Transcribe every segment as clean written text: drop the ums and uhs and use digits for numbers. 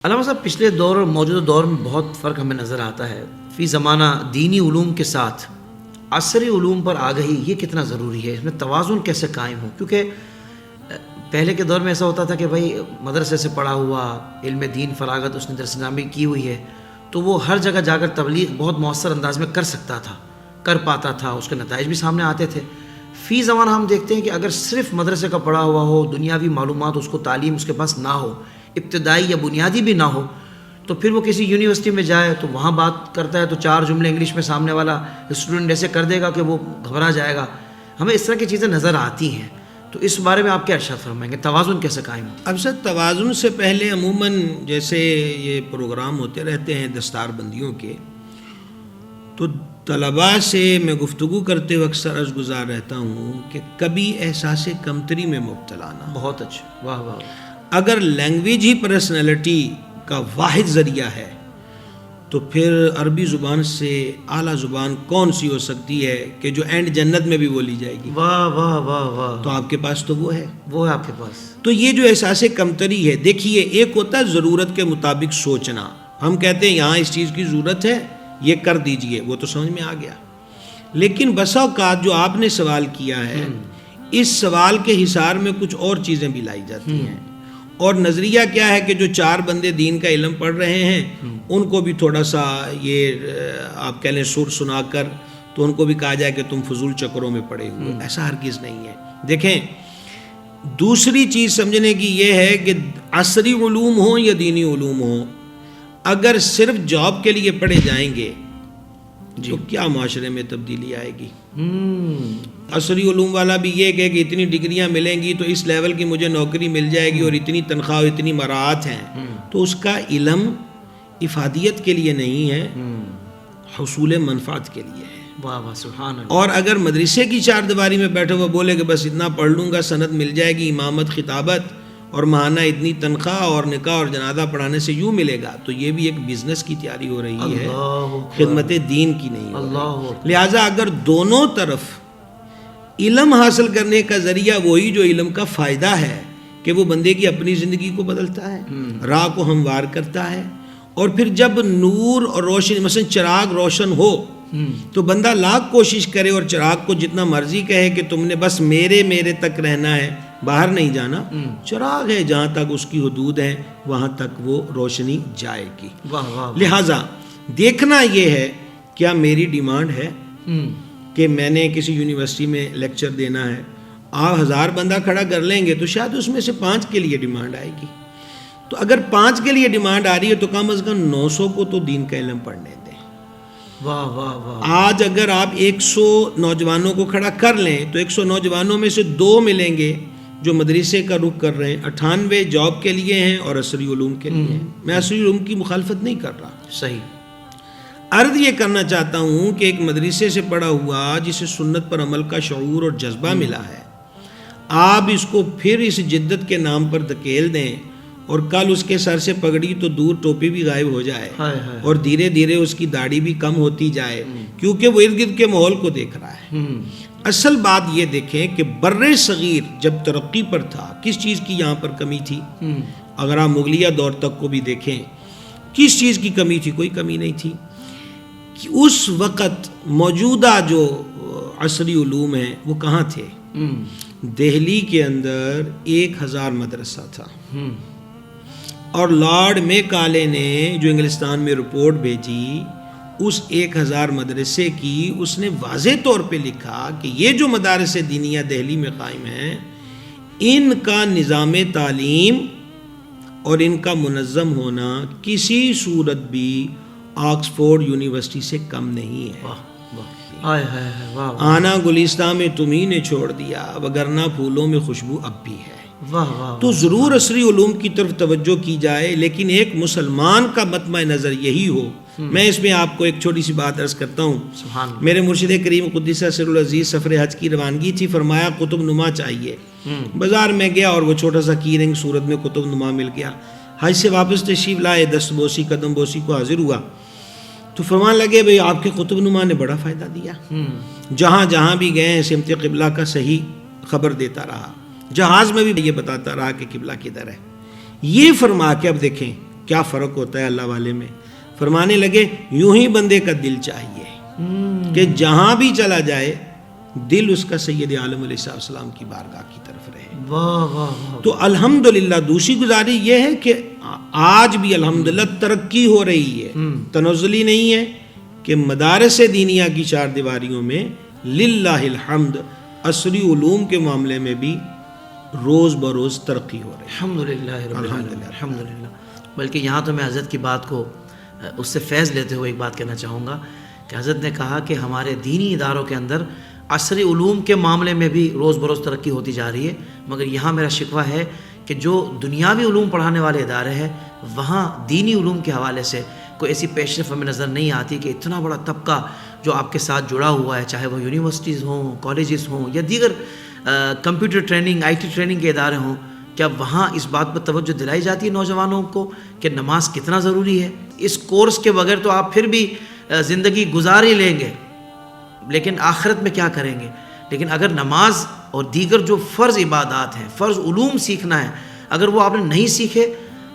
علامہ صاحب، پچھلے دور اور موجودہ دور میں بہت فرق ہمیں نظر آتا ہے. فی زمانہ دینی علوم کے ساتھ عصری علوم پر آگہی یہ کتنا ضروری ہے؟ اس میں توازن کیسے قائم ہو؟ کیونکہ پہلے کے دور میں ایسا ہوتا تھا کہ بھائی مدرسے سے پڑھا ہوا، علم دین فراغت اس نے درس نامی کی ہوئی ہے، تو وہ ہر جگہ جا کر تبلیغ بہت مؤثر انداز میں کر سکتا تھا، کر پاتا تھا، اس کے نتائج بھی سامنے آتے تھے. فی زمانہ ہم دیکھتے ہیں کہ اگر صرف مدرسے کا پڑھا ہوا ہو، دنیاوی معلومات اس کو تعلیم اس کے پاس نہ ہو، ابتدائی یا بنیادی بھی نہ ہو، تو پھر وہ کسی یونیورسٹی میں جائے تو وہاں بات کرتا ہے تو 4 جملے انگلش میں سامنے والا اسٹوڈنٹ ایسے کر دے گا کہ وہ گھبرا جائے گا. ہمیں اس طرح کی چیزیں نظر آتی ہیں، تو اس بارے میں آپ کیا ارشاد فرمائیں گے؟ توازن کیسے قائم ہو؟ اب سر، توازن سے پہلے عموماً جیسے یہ پروگرام ہوتے رہتے ہیں دستار بندیوں کے، تو طلباء سے میں گفتگو کرتے وقت اکثر عرض گزار رہتا ہوں کہ کبھی احساس کمتری میں مبتلا نہ. بہت اچھا، واہ واہ. اگر لینگویج ہی پرسنالٹی کا واحد ذریعہ ہے تو پھر عربی زبان سے اعلیٰ زبان کون سی ہو سکتی ہے کہ جو اینڈ جنت میں بھی بولی جائے گی؟ واہ واہ واہ واہ. تو آپ کے پاس تو وہ ہے آپ کے پاس. تو یہ جو احساس کمتری ہے، دیکھیے، ایک ہوتا ہے ضرورت کے مطابق سوچنا. ہم کہتے ہیں یہاں اس چیز کی ضرورت ہے، یہ کر دیجئے، وہ تو سمجھ میں آ گیا. لیکن بسا اوقات جو آپ نے سوال کیا ہے، اس سوال کے حصار میں کچھ اور چیزیں بھی لائی جاتی ہیں. اور نظریہ کیا ہے کہ جو 4 بندے دین کا علم پڑھ رہے ہیں ان کو بھی تھوڑا سا یہ آپ کہہ لیں سر سنا کر تو ان کو بھی کہا جائے کہ تم فضول چکروں میں پڑے ہوئے. ایسا ہرگز نہیں ہے. دیکھیں، دوسری چیز سمجھنے کی یہ ہے کہ عصری علوم ہوں یا دینی علوم ہوں، اگر صرف جاب کے لیے پڑھے جائیں گے تو کیا معاشرے میں تبدیلی آئے گی؟ عصری علوم والا بھی یہ کہ اتنی ڈگریاں ملیں گی تو اس لیول کی مجھے نوکری مل جائے گی اور اتنی تنخواہ اور اتنی مراعات ہیں، تو اس کا علم افادیت کے لیے نہیں ہے، حصول منفعت کے لیے ہے. واہ واہ، سبحان اللہ. اور اگر مدرسے کی 4 دیواری میں بیٹھے ہوئے بولے کہ بس اتنا پڑھ لوں گا، سند مل جائے گی، امامت، خطابت اور ماہانہ اتنی تنخواہ اور نکاح اور جنازہ پڑھانے سے یوں ملے گا، تو یہ بھی ایک بزنس کی تیاری ہو رہی ہے، خدمت دین کی نہیں ہو رہی. لہٰذا اگر دونوں طرف علم حاصل کرنے کا ذریعہ وہی جو علم کا فائدہ ہے کہ وہ بندے کی اپنی زندگی کو بدلتا ہے، راہ کو ہموار کرتا ہے، اور پھر جب نور اور روشن، مثلا چراغ روشن ہو تو بندہ لاکھ کوشش کرے اور چراغ کو جتنا مرضی کہے کہ تم نے بس میرے تک رہنا ہے، باہر نہیں جانا، چراغ ہے، جہاں تک اس کی حدود ہیں وہاں تک وہ روشنی جائے گی. لہٰذا دیکھنا یہ ہے کیا میری ڈیمانڈ ہے کہ میں نے کسی یونیورسٹی میں لیکچر دینا ہے، آپ 1000 بندہ کھڑا کر لیں گے تو شاید اس میں سے 5 کے لیے ڈیمانڈ آئے گی. تو اگر 5 کے لیے ڈیمانڈ آ رہی ہے تو کم از کم 900 کو تو دین کا علم پڑھنے دیں. واہ واہ واہ. آج اگر آپ 100 نوجوانوں کو کھڑا کر لیں تو 100 نوجوانوں میں سے 2 ملیں گے جو مدرسے کا رخ کر رہے ہیں، 98 جاب کے لیے ہیں اور عصری علوم کے لیے ہیں. میں عصری علوم کی مخالفت نہیں کر رہا، صحیح. عرض یہ کرنا چاہتا ہوں کہ ایک مدرسے سے پڑھا ہوا جسے سنت پر عمل کا شعور اور جذبہ ملا ہے، آپ اس کو پھر اس جدت کے نام پر دھکیل دیں اور کل اس کے سر سے پگڑی تو دور ٹوپی بھی غائب ہو جائے اور دھیرے دھیرے اس کی داڑھی بھی کم ہوتی جائے، کیونکہ وہ ارد گرد کے ماحول کو دیکھ رہا ہے. اصل بات یہ دیکھیں کہ بر صغیر جب ترقی پر تھا کس چیز کی یہاں پر کمی تھی؟ اگر آپ مغلیہ دور تک کو بھی دیکھیں کس چیز کی کمی تھی؟ کوئی کمی نہیں تھی. اس وقت موجودہ جو عصری علوم ہیں وہ کہاں تھے؟ دہلی کے اندر 1000 مدرسہ تھا، اور لارڈ میکالے نے جو انگلستان میں رپورٹ بھیجی اس 1000 مدرسے کی، اس نے واضح طور پہ لکھا کہ یہ جو مدارس دینیہ دہلی میں قائم ہیں ان کا نظام تعلیم اور ان کا منظم ہونا کسی صورت بھی آکسفورڈ یونیورسٹی سے کم نہیں ہے. آنا گلستان میں تمہیں نے چھوڑ دیا، وگرنہ پھولوں میں خوشبو اب بھی ہے. تو ضرور عصری علوم کی طرف توجہ کی جائے، لیکن ایک مسلمان کا مطمع نظر یہی ہو. میں اس میں آپ کو ایک چھوٹی سی بات عرض کرتا ہوں. میرے مرشد کریم قدس سر العزیز سفر حج کی روانگی تھی، فرمایا قطب نما چاہیے. بازار میں گیا اور وہ چھوٹا سا کی رنگ صورت میں قطب نما مل گیا. حج سے واپس تشریف لائے، دست بوسی قدم بوسی کو حاضر ہوا تو فرمان لگے بھئی آپ کے قطب نما نے بڑا فائدہ دیا، جہاں بھی گئے سمت قبلہ کا صحیح خبر دیتا رہا، جہاز میں بھی یہ بتاتا رہا کہ قبلہ کدھر ہے. یہ فرما کے اب دیکھیں کیا فرق ہوتا ہے اللہ والے میں. فرمانے لگے یوں ہی بندے کا دل چاہیے کہ جہاں بھی چلا جائے دل اس کا سید عالم علیہ السلام کی بارگاہ کی طرف رہے. واہ واہ. تو الحمدللہ دوسری گزاری یہ ہے کہ آج بھی الحمدللہ ترقی ہو رہی ہے, تنزلی نہیں ہے, کہ مدارس دینیہ کی چار دیواریوں میں للہ الحمد عصری علوم کے معاملے میں بھی روز بروز ترقی ہو رہی ہے. الحمدللہ رب العالمین, الحمدللہ. بلکہ یہاں تو میں حضرت کی بات کو اس سے فیض لیتے ہوئے ایک بات کہنا چاہوں گا کہ حضرت نے کہا کہ ہمارے دینی اداروں کے اندر عصری علوم کے معاملے میں بھی روز بروز ترقی ہوتی جا رہی ہے, مگر یہاں میرا شکوہ ہے کہ جو دنیاوی علوم پڑھانے والے ادارے ہیں وہاں دینی علوم کے حوالے سے کوئی ایسی پیش رفت ہمیں نظر نہیں آتی کہ اتنا بڑا طبقہ جو آپ کے ساتھ جڑا ہوا ہے, چاہے وہ یونیورسٹیز ہوں, کالجز ہوں یا دیگر computer training, I T training کے ادارے ہوں, کیا وہاں اس بات پر توجہ دلائی جاتی ہے نوجوانوں کو کہ نماز کتنا ضروری ہے؟ اس کورس کے بغیر تو آپ پھر بھی زندگی گزار ہی لیں گے, لیکن آخرت میں کیا کریں گے؟ لیکن اگر نماز اور دیگر جو فرض عبادات ہیں, فرض علوم سیکھنا ہے, اگر وہ آپ نے نہیں سیکھے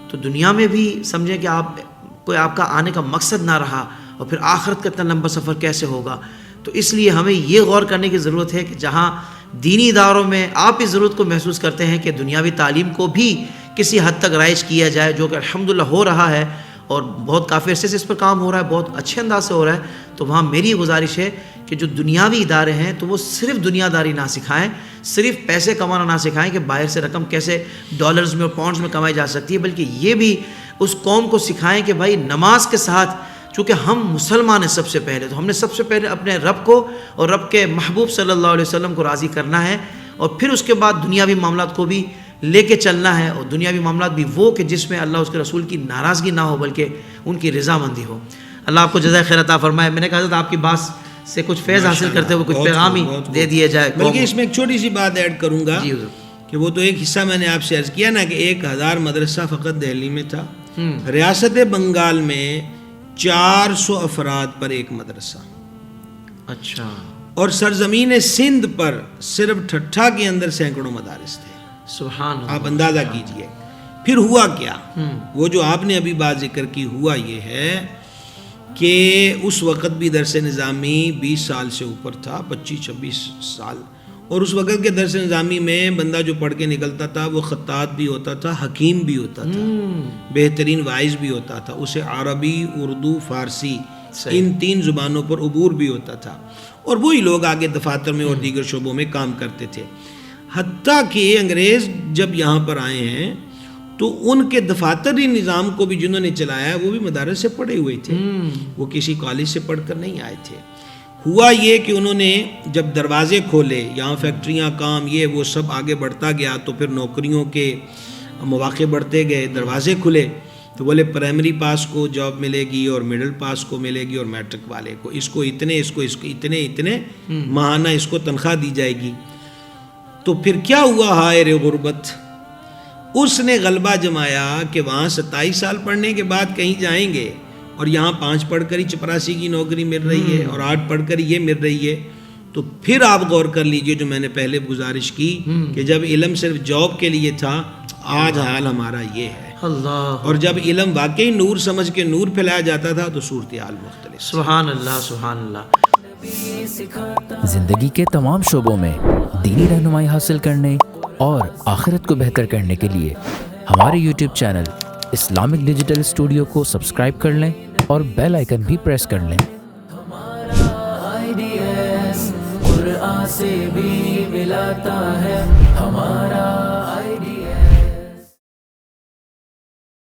تو دنیا میں بھی سمجھیں کہ آپ کا آنے کا مقصد نہ رہا, اور پھر آخرت کا اتنا لمبا سفر کیسے ہوگا؟ تو اس لیے ہمیں یہ غور کرنے کی ضرورت ہے کہ جہاں دینی اداروں میں آپ اس ضرورت کو محسوس کرتے ہیں کہ دنیاوی تعلیم کو بھی کسی حد تک رائج کیا جائے, جو کہ الحمدللہ ہو رہا ہے اور بہت کافی عرصے سے اس پر کام ہو رہا ہے, بہت اچھے انداز سے ہو رہا ہے, تو وہاں میری گزارش ہے کہ جو دنیاوی ادارے ہیں تو وہ صرف دنیا داری نہ سکھائیں, صرف پیسے کمانا نہ سکھائیں کہ باہر سے رقم کیسے ڈالرز میں اور پاؤنڈز میں کمائی جا سکتی ہے, بلکہ یہ بھی اس قوم کو سکھائیں کہ بھائی نماز کے ساتھ, چونکہ ہم مسلمان ہیں سب سے پہلے, تو ہم نے سب سے پہلے اپنے رب کو اور رب کے محبوب صلی اللہ علیہ وسلم کو راضی کرنا ہے, اور پھر اس کے بعد دنیاوی معاملات کو بھی لے کے چلنا ہے, اور دنیاوی معاملات بھی وہ کہ جس میں اللہ اس کے رسول کی ناراضگی نہ ہو بلکہ ان کی رضامندی ہو. اللہ آپ کو جزائے خیر عطا فرمائے. میں نے کہا حضرت آپ کی بات سے کچھ فیض حاصل کرتے ہوئے کچھ پیغام ہی دے دیا جائے. بلکہ اس میں ایک چھوٹی سی بات ایڈ کروں گا کہ وہ تو ایک حصہ میں نے آپ سے عرض کیا نا کہ 1000 مدرسہ فقط دہلی میں تھا, ریاست بنگال میں 400 افراد پر ایک مدرسہ, اچھا, اور سرزمین سندھ پر صرف ٹھٹھا کے اندر سینکڑوں مدارس تھے. سبحان اللہ. آپ اندازہ کیجئے پھر ہوا کیا. وہ جو آپ نے ابھی بات ذکر کی, ہوا یہ ہے کہ اس وقت بھی درس نظامی 20 سال سے اوپر تھا, 25-26 سال, اور اس وقت کے درس نظامی میں بندہ جو پڑھ کے نکلتا تھا وہ خطاط بھی ہوتا تھا, حکیم بھی ہوتا تھا, بہترین واعظ بھی ہوتا تھا, اسے عربی, اردو, فارسی ان 3 زبانوں پر عبور بھی ہوتا تھا, اور وہی لوگ آگے دفاتر میں اور دیگر شعبوں میں کام کرتے تھے. حتیٰ کہ انگریز جب یہاں پر آئے ہیں تو ان کے دفاتری نظام کو بھی جنہوں نے چلایا وہ بھی مدارس سے پڑھے ہوئے تھے, وہ کسی کالج سے پڑھ کر نہیں آئے تھے. ہوا یہ کہ انہوں نے جب دروازے کھولے, یہاں فیکٹریاں, کام, یہ وہ سب آگے بڑھتا گیا, تو پھر نوکریوں کے مواقع بڑھتے گئے, دروازے کھلے, تو بولے پرائمری پاس کو جاب ملے گی اور مڈل پاس کو ملے گی اور میٹرک والے کو اس کو اتنے, اس کو اتنے ماہانہ اس کو تنخواہ دی جائے گی. تو پھر کیا ہوا, ہائے غربت, اس نے غلبہ جمایا کہ وہاں 27 سال پڑھنے کے بعد کہیں جائیں گے, اور یہاں 5 پڑھ کر ہی چپراسی کی نوکری مل رہی ہے اور 8 پڑھ کر یہ مل رہی ہے. تو پھر آپ غور کر لیجئے جو میں نے پہلے گزارش کی کہ جب علم صرف جاب کے لیے تھا, آج حال ہمارا یہ ہے. اللہ. اور جب علم واقعی نور سمجھ کے نور پھیلایا جاتا تھا تو صورتحال مختلف. سبحان اللہ, سبحان اللہ. زندگی کے تمام شعبوں میں دینی رہنمائی حاصل کرنے اور آخرت کو بہتر کرنے کے لیے ہمارے YouTube channel Islamic digital studio کو سبسکرائب کر لیں اور بیل آئیکن بھی پریس کر لیں. قرآن سے بھی ملاتا ہے ہمارا